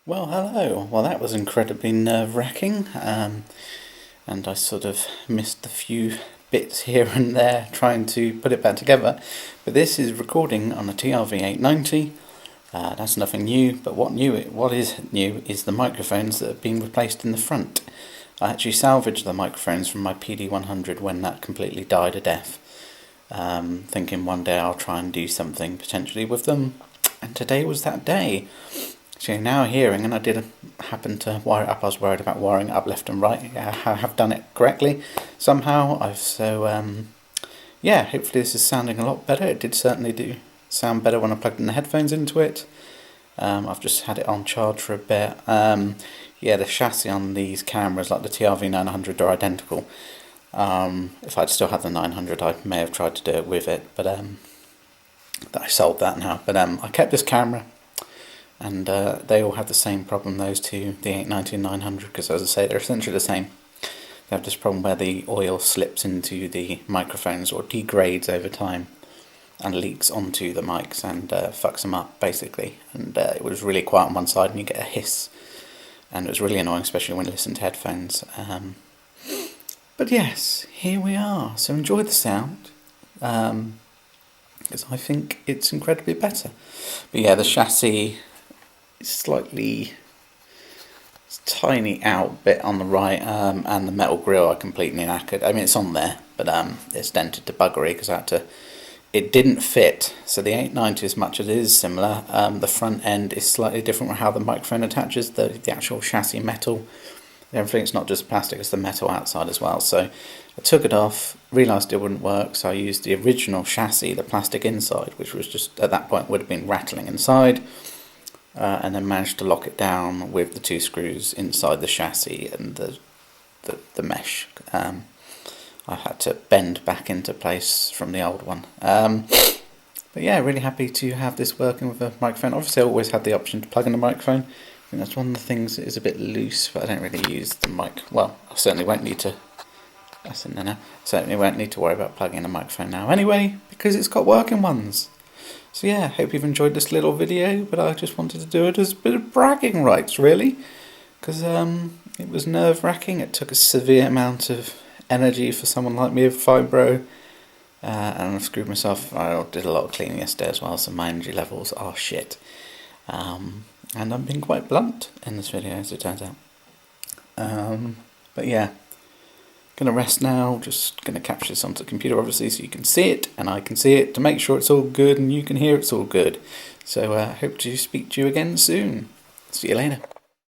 Well, hello. Well, that was incredibly nerve-wracking, and I sort of missed a few bits here and there trying to put it back together. But this is recording on a TRV890. That's nothing new, but what is new is the microphones that have been replaced in the front. I actually salvaged the microphones from my PD100 when that completely died a death, thinking one day I'll try and do something potentially with them, and today was that day. So now hearing, and I did happen to wire it up. I was worried about wiring it up left and right. I have done it correctly somehow. Yeah, hopefully this is sounding a lot better. It did certainly do sound better when I plugged in the headphones into it. I've just had it on charge for a bit. Yeah, the chassis on these cameras, like the TRV990, are identical. If I'd still had the 900, I may have tried to do it with it, but I sold that now. But I kept this camera. And they all have the same problem, those two, the 890 and 900, because as I say, they're essentially the same. They have this problem where the oil slips into the microphones or degrades over time and leaks onto the mics and fucks them up, basically. And it was really quiet on one side and you get a hiss. And it was really annoying, especially when you listen to headphones. But yes, here we are. So enjoy the sound, because I think it's incredibly better. But yeah, the chassis... slightly tiny out bit on the right, and the metal grille are completely knackered. I mean, it's on there, but it's dented to buggery because it didn't fit. So the 890, as much as it is similar, the front end is slightly different with how the microphone attaches, the actual chassis metal. Everything's not just plastic, it's the metal outside as well. So I took it off, realised it wouldn't work, so I used the original chassis, the plastic inside, which was just, at that point, would have been rattling inside. And then managed to lock it down with the two screws inside the chassis and the mesh. I had to bend back into place from the old one. But yeah, really happy to have this working with a microphone. Obviously I always had the option to plug in a microphone. I think that's one of the things that is a bit loose, but I don't really use the mic. Well, I certainly won't need to. That's in there now. Certainly won't need to worry about plugging in a microphone now anyway, because it's got working ones. So yeah, hope you've enjoyed this little video, but I just wanted to do it as a bit of bragging rights, really, because it was nerve-wracking. It took a severe amount of energy for someone like me with fibro, and I've screwed myself. I did a lot of cleaning yesterday as well, so my energy levels are shit. And I'm being quite blunt in this video, as it turns out. But yeah. Gonna rest now, just gonna capture this onto the computer obviously so you can see it and I can see it to make sure it's all good and you can hear it's all good. So hope to speak to you again soon. See you later.